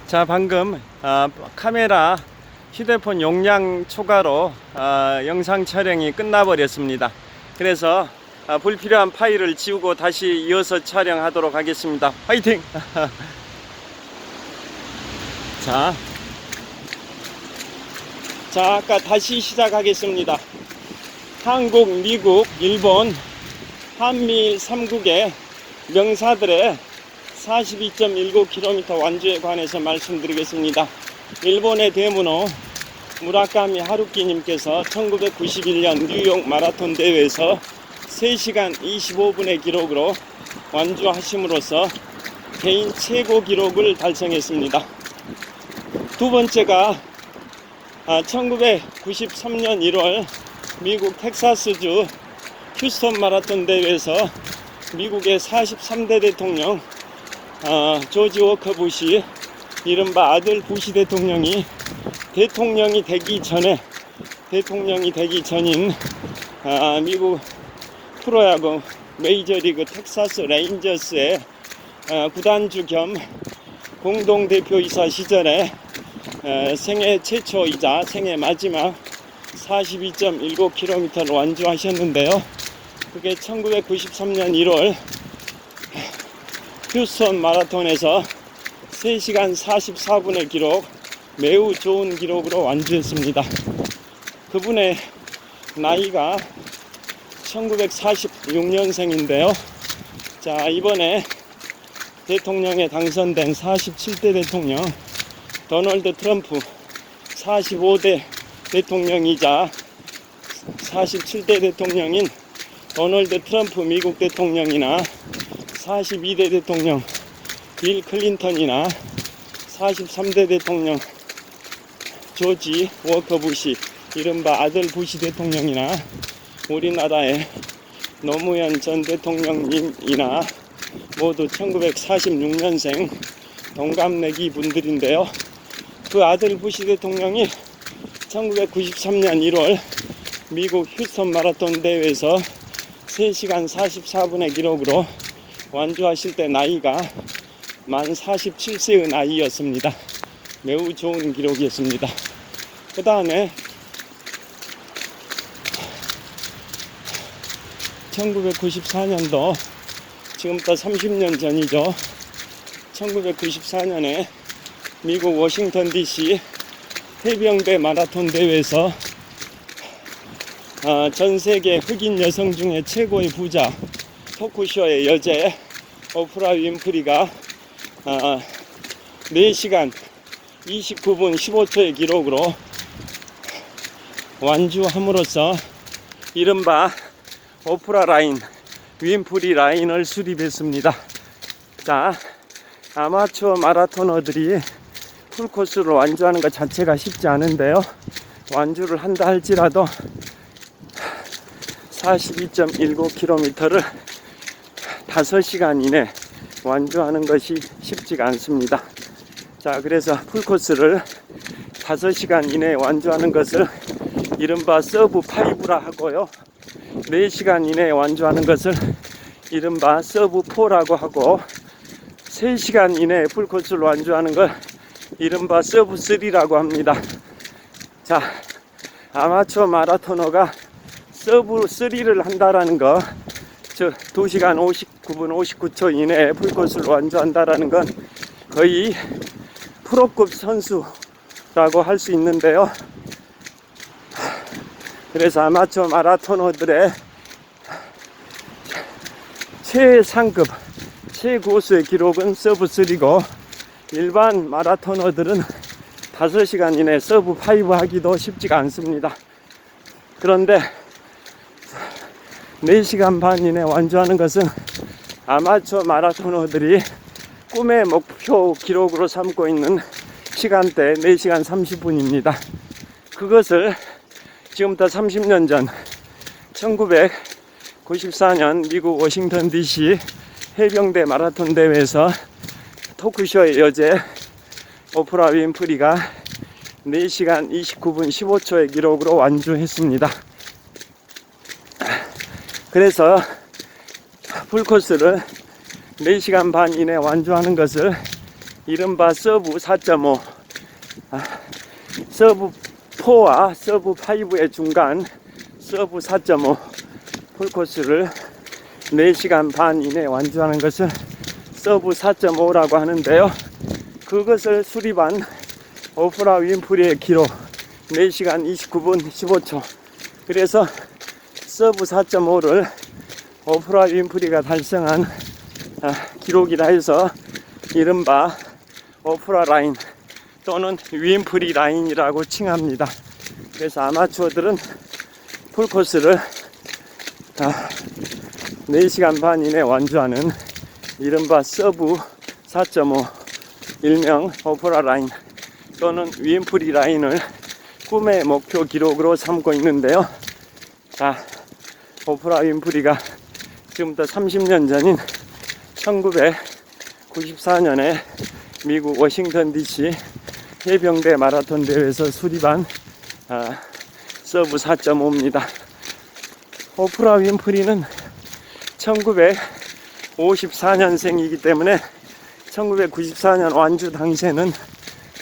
자, 방금 카메라 휴대폰 용량 초과로 영상 촬영이 끝나버렸습니다. 그래서 불필요한 파일을 지우고 다시 이어서 촬영하도록 하겠습니다. 화이팅! 자, 아까 다시 시작하겠습니다. 한국, 미국, 일본, 한미일 3국의 명사들의 42.19km 완주에 관해서 말씀드리겠습니다. 일본의 대문호 무라카미 하루키님께서 1991년 뉴욕 마라톤 대회에서 3시간 25분의 기록으로 완주하심으로써 개인 최고 기록을 달성했습니다. 두 번째가 1993년 1월 미국 텍사스주 휴스턴 마라톤 대회에서 미국의 43대 대통령 조지 워커 부시, 이른바 아들 부시 대통령이 대통령이 되기 전인 미국 프로야구 메이저리그 텍사스 레인저스의 구단주 겸 공동대표이사 시절에 생애 최초이자 생애 마지막 42.19km를 완주하셨는데요. 그게 1993년 1월 휴스턴 마라톤에서 3시간 44분의 기록, 매우 좋은 기록으로 완주했습니다. 그분의 나이가 1946년생인데요. 자, 이번에 대통령에 당선된 47대 대통령 도널드 트럼프, 45대 대통령이자 47대 대통령인 도널드 트럼프 미국 대통령이나 42대 대통령 빌 클린턴이나 43대 대통령 조지 워커 부시, 이른바 아들 부시 대통령이나 우리나라의 노무현 전 대통령님이나 모두 1946년생 동갑내기 분들인데요. 그 아들 부시 대통령이 1993년 1월 미국 휴스턴 마라톤 대회에서 3시간 44분의 기록으로 완주하실 때 나이가 만 47세의 나이였습니다. 매우 좋은 기록이었습니다. 그 다음에 1994년도, 지금부터 30년 전이죠. 1994년에 미국 워싱턴 DC 해병대 마라톤 대회에서 전 세계 흑인 여성 중에 최고의 부자, 토크쇼의 여제 오프라 윈프리가 4시간 29분 15초의 기록으로 완주함으로써 이른바 오프라 라인, 윈프리 라인을 수립했습니다. 자, 아마추어 마라토너들이 풀코스로 완주하는 것 자체가 쉽지 않은데요. 완주를 한다 할지라도 42.19km를 5시간 이내 완주하는 것이 쉽지가 않습니다. 자, 그래서 풀코스를 5시간 이내에 완주하는 것을 이른바 서브 5라 하고요. 4시간 이내에 완주하는 것을 이른바 서브 4라고 하고, 3시간 이내에 풀코스를 완주하는 걸 이른바 서브 3라고 합니다. 자, 아마추어 마라토너가 서브 3를 한다라는 거, 즉 2시간 59분 59초 이내에 풀코스를 완주한다라는 건 거의 프로급 선수라고 할 수 있는데요. 그래서 아마추어 마라토너들의 최상급, 최고수의 기록은 서브 3고, 일반 마라토너들은 5시간 이내 서브 5 하기도 쉽지가 않습니다. 그런데 4시간 반 이내 완주하는 것은 아마추어 마라토너들이 꿈의 목표 기록으로 삼고 있는 시간대 4시간 30분입니다. 그것을 지금부터 30년 전 1994년 미국 워싱턴 DC 해병대 마라톤 대회에서 토크쇼의 여제 오프라 윈프리가 4시간 29분 15초의 기록으로 완주했습니다. 그래서 풀코스를 4시간 반 이내 완주하는 것을 이른바 서브 4.5, 서브 4와 서브 5의 중간 서브 4.5 풀코스를 4시간 반 이내에 완주하는 것을 서브 4.5라고 하는데요. 그것을 수립한 오프라 윈프리의 기록 4시간 29분 15초. 그래서 서브 4.5를 오프라 윈프리가 달성한 기록이라 해서 이른바 오프라 라인 또는 윈프리 라인이라고 칭합니다. 그래서 아마추어들은 풀코스를 4시간 반 이내 완주하는 이른바 서브 4.5 일명 오프라 라인 또는 윈프리 라인을 꿈의 목표 기록으로 삼고 있는데요. 자, 오프라 윈프리가 지금부터 30년 전인 1994년에 미국 워싱턴 DC 해병대 마라톤 대회에서 수립한 서브 4.5입니다. 오프라 윈프리는 1954년생이기 때문에 1994년 완주 당시에는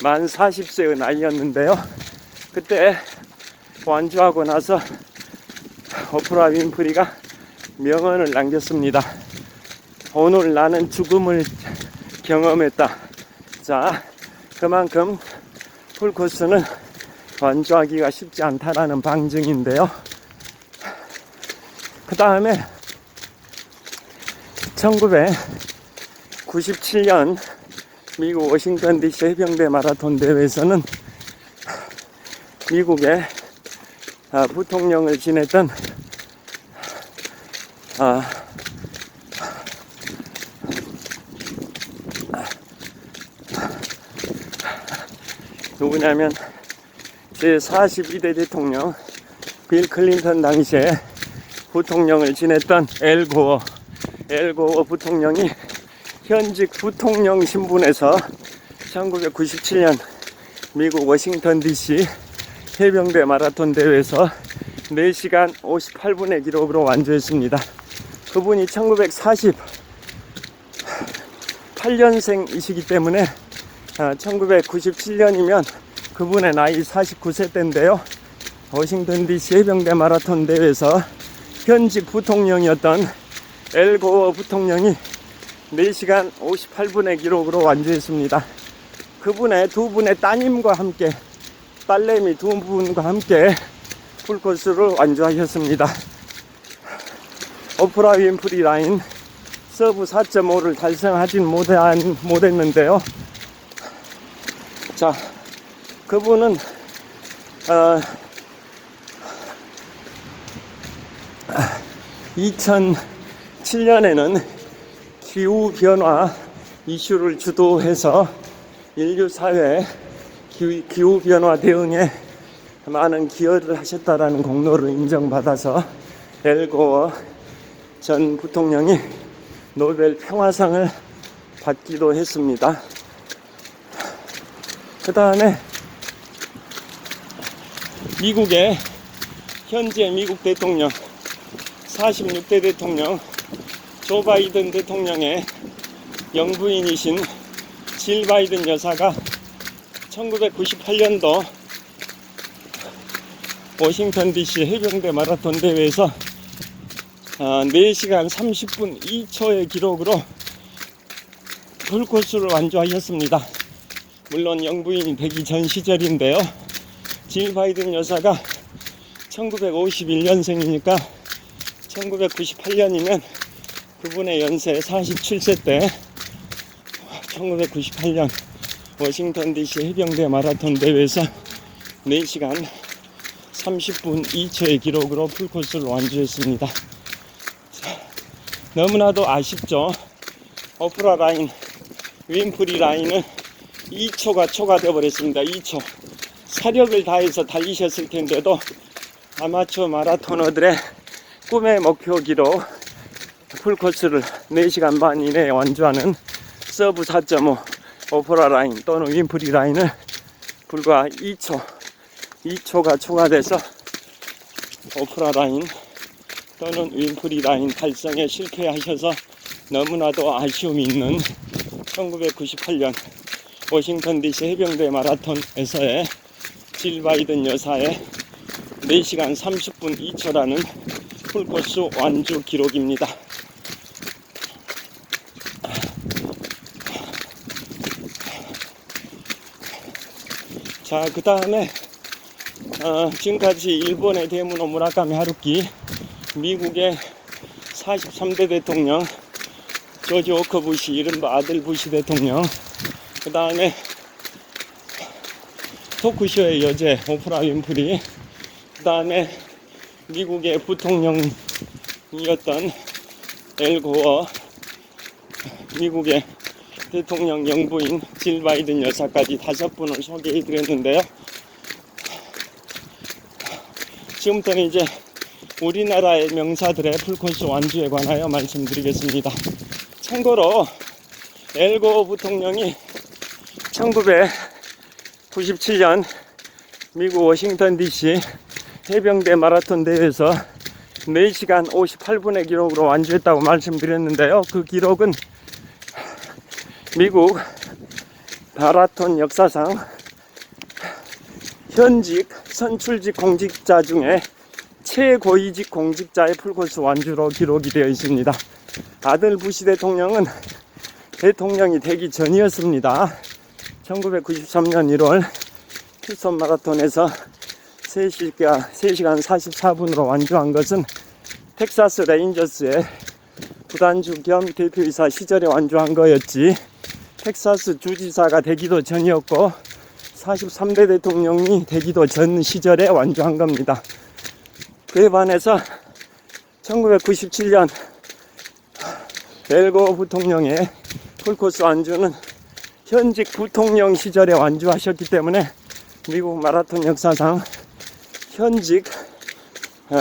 만 40세의 나이였는데요. 그때 완주하고 나서 오프라 윈프리가 명언을 남겼습니다. 오늘 나는 죽음을 경험했다. 자, 그만큼 풀코스는 완주하기가 쉽지 않다라는 방증인데요. 그 다음에 1997년 미국 워싱턴 DC 해병대 마라톤 대회에서는 미국의 부통령을 지냈던 누구냐면 제42대 대통령 빌 클린턴 당시에 부통령을 지냈던 엘 고어 부통령이 현직 부통령 신분에서 1997년 미국 워싱턴 DC 해병대 마라톤 대회에서 4시간 58분의 기록으로 완주했습니다. 그분이 1988년생이시기 때문에 1997년이면 그분의 나이 49세 때인데요. 워싱턴 DC 해병대 마라톤 대회에서 현직 부통령이었던 엘 고어 부통령이 4시간 58분의 기록으로 완주했습니다. 그분의 두 분의 따님과 함께, 딸내미 두 분과 함께 풀코스를 완주하셨습니다. 오프라 윈프리 라인 서브 4.5를 달성하진 못했는데요. 자, 그분은 2007년에는 기후변화 이슈를 주도해서 인류사회 기후변화 대응에 많은 기여를 하셨다라는 공로를 인정받아서 엘 고어 전 부통령이 노벨 평화상을 받기도 했습니다. 그 다음에 미국의 현재 미국 대통령 46대 대통령 조 바이든 대통령의 영부인이신 질 바이든 여사가 1998년도 워싱턴 DC 해병대 마라톤 대회에서 4시간 30분 2초의 기록으로 풀코스를 완주하셨습니다. 물론 영부인이 되기 전 시절인데요. 질 바이든 여사가 1951년생이니까 1998년이면 그분의 연세 47세 때 1998년 워싱턴 DC 해병대 마라톤 대회에서 4시간 30분 2초의 기록으로 풀코스를 완주했습니다. 너무나도 아쉽죠. 오프라 라인, 윈프리 라인은 2초가 초과되어 버렸습니다. 2초. 사력을 다해서 달리셨을 텐데도 아마추어 마라토너들의 꿈의 목표 기록 풀코스를 4시간 반 이내에 완주하는 서브 4.5 오프라 라인 또는 윈프리 라인을 불과 2초가 초과돼서 오프라 라인 또는 윈프리 라인 달성에 실패하셔서 너무나도 아쉬움이 있는 1998년 워싱턴 DC 해병대 마라톤에서의 질 바이든 여사의 4시간 30분 2초라는 풀코스 완주 기록입니다. 자, 그 다음에 지금까지 일본의 데모노 무라카미 하루키, 미국의 43대 대통령 조지 워커 부시, 이른바 아들 부시 대통령, 그 다음에 토크쇼의 여제 오프라 윈프리, 그 다음에 미국의 부통령이었던 엘 고어, 미국의 대통령 영부인 질 바이든 여사까지 5분을 소개해 드렸는데요. 지금부터는 이제 우리나라의 명사들의 풀코스 완주에 관하여 말씀드리겠습니다. 참고로 엘 고어 부통령이 1997년 미국 워싱턴 DC 해병대 마라톤 대회에서 4시간 58분의 기록으로 완주했다고 말씀드렸는데요. 그 기록은 미국 마라톤 역사상 현직 선출직 공직자 중에 최고위직 공직자의 풀코스 완주로 기록이 되어 있습니다. 아들 부시 대통령은 대통령이 되기 전이었습니다. 1993년 1월 휴스턴 마라톤에서 3시간 44분으로 완주한 것은 텍사스 레인저스의 구단주 겸 대표이사 시절에 완주한 거였지, 텍사스 주지사가 되기도 전이었고 43대 대통령이 되기도 전 시절에 완주한 겁니다. 그에 반해서 1997년 엘 고어 부통령의 풀코스 완주는 현직 부통령 시절에 완주하셨기 때문에 미국 마라톤 역사상 현직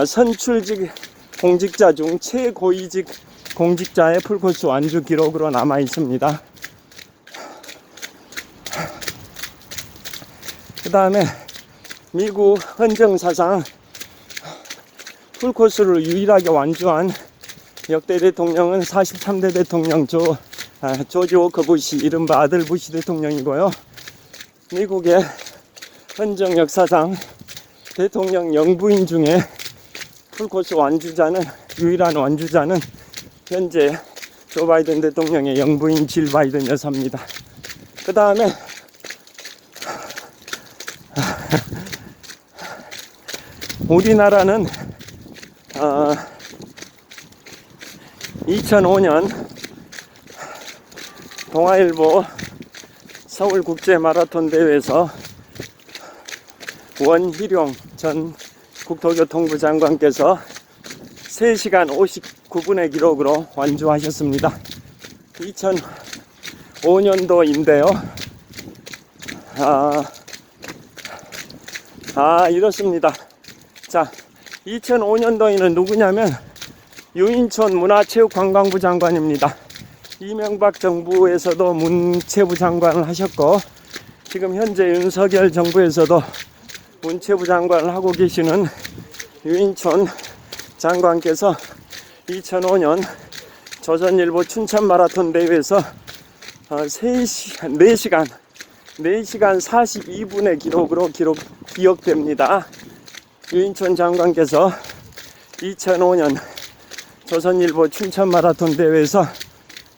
선출직 공직자 중 최고위직 공직자의 풀코스 완주 기록으로 남아 있습니다. 그 다음에 미국 헌정사상 풀코스를 유일하게 완주한 역대 대통령은 43대 대통령 조지 워커 부시, 이른바 아들 부시 대통령이고요. 미국의 헌정 역사상 대통령 영부인 중에 풀코스 유일한 완주자는 현재 조 바이든 대통령의 영부인 질 바이든 여사입니다. 그 다음에 우리나라는 2005년 동아일보 서울국제마라톤 대회에서 원희룡 전 국토교통부 장관께서 3시간 59분의 기록으로 완주하셨습니다. 2005년도인데요. 이렇습니다. 자, 2005년도에는 누구냐면 유인촌 문화체육관광부 장관입니다. 이명박 정부에서도 문체부 장관을 하셨고, 지금 현재 윤석열 정부에서도 문체부 장관을 하고 계시는 유인촌 장관께서 2005년 조선일보 춘천 마라톤 대회에서 4시간 42분의 기록으로 기억됩니다. 유인촌 장관께서 2005년 조선일보 춘천 마라톤 대회에서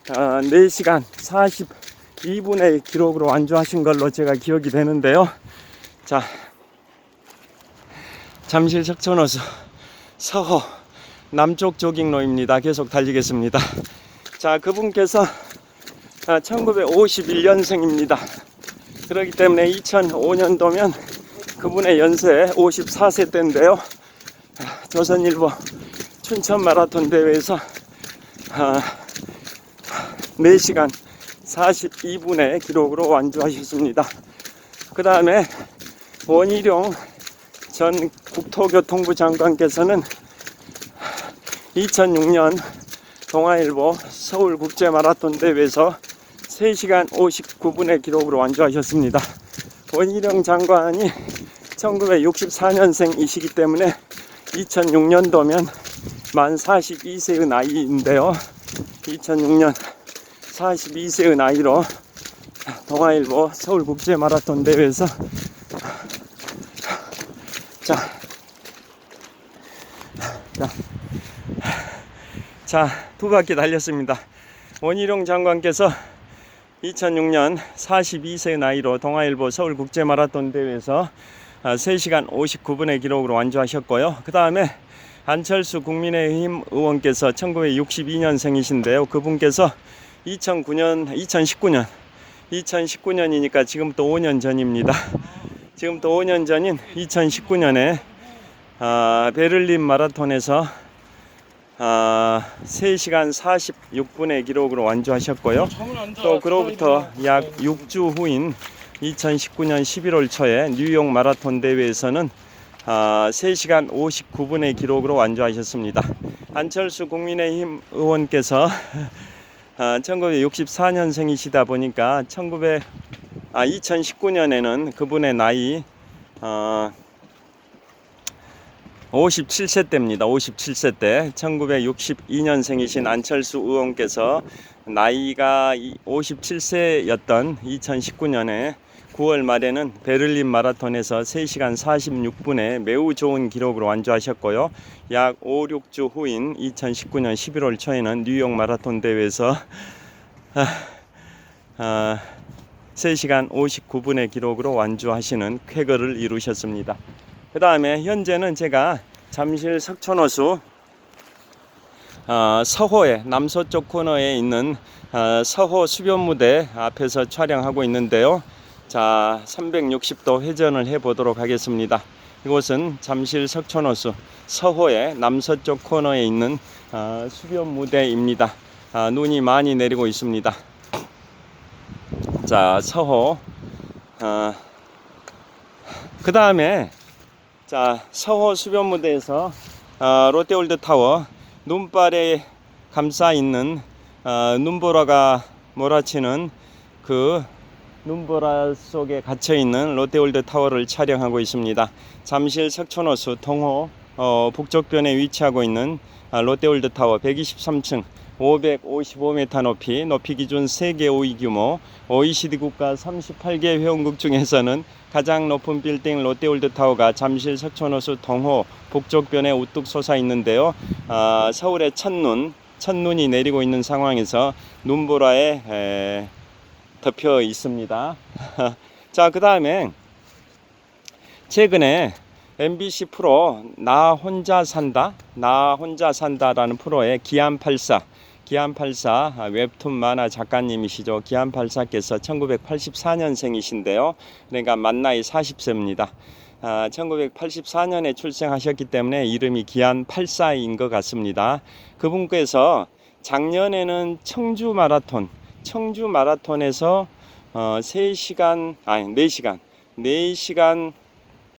4시간 42분의 기록으로 완주하신 걸로 제가 기억이 되는데요. 자, 잠실 석촌호수 서호 남쪽 조깅로입니다. 계속 달리겠습니다. 자, 그분께서 1951년생입니다. 그렇기 때문에 2005년도면 그분의 연세 54세 때인데요. 조선일보 춘천 마라톤 대회에서 4시간 42분의 기록으로 완주하셨습니다. 그 다음에 원희룡 전 국토교통부 장관께서는 2006년 동아일보 서울국제마라톤 대회에서 3시간 59분의 기록으로 완주하셨습니다. 원희룡 장관이 1964년생이시기 때문에 2006년도면 만 42세의 나이인데요. 2006년 42세의 나이로 동아일보 서울국제마라톤 대회에서 자, 두 바퀴 달렸습니다. 원희룡 장관께서 2006년 42세 나이로 동아일보 서울국제마라톤 대회에서 3시간 59분의 기록으로 완주하셨고요. 그 다음에 안철수 국민의힘 의원께서 1962년생이신데요. 그분께서 2019년이니까 지금부터 5년 전입니다. 지금부터 5년 전인 2019년에 베를린 마라톤에서 3시간 46분의 기록으로 완주하셨고요. 또 그로부터 약 6주 후인 2019년 11월 초에 뉴욕 마라톤 대회에서는 3시간 59분의 기록으로 완주하셨습니다. 안철수 국민의힘 의원께서 1964년생이시다 보니까 2019년에는 그분의 나이 57세 때입니다. 57세 때 1962년생이신 안철수 의원께서 나이가 57세였던 2019년에 9월 말에는 베를린 마라톤에서 3시간 46분에 매우 좋은 기록으로 완주하셨고요. 약 5, 6주 후인 2019년 11월 초에는 뉴욕 마라톤 대회에서 3시간 59분의 기록으로 완주하시는 쾌거를 이루셨습니다. 그 다음에 현재는 제가 잠실 석촌호수 서호에 남서쪽 코너에 있는 서호 수변무대 앞에서 촬영하고 있는데요. 자, 360도 회전을 해 보도록 하겠습니다. 이곳은 잠실 석촌호수 서호의 남서쪽 코너에 있는 수변무대입니다. 눈이 많이 내리고 있습니다. 자, 서호 그 다음에 자, 서호 수변무대에서 롯데월드타워 눈발에 감싸 있는 눈보라가 몰아치는 그 눈보라 속에 갇혀 있는 롯데월드타워를 촬영하고 있습니다. 잠실 석촌호수 동호 북쪽변에 위치하고 있는 롯데월드타워 123층 555m 높이 기준 세계 5위 규모 OECD 국가 38개 회원국 중에서는 가장 높은 빌딩 롯데월드타워가 잠실 석촌호수 동호 북쪽변에 우뚝 솟아 있는데요. 서울의 첫눈이 내리고 있는 상황에서 눈보라에 덮여 있습니다. 자, 그 다음에 최근에 MBC 프로 나 혼자 산다라는 프로의 기안84 웹툰 만화 작가님이시죠. 기안84께서 1984년생이신데요. 그러니까 만 나이 40세입니다. 1984년에 출생하셨기 때문에 이름이 기안84인 것 같습니다. 그분께서 작년에는 청주 마라톤에서 4시간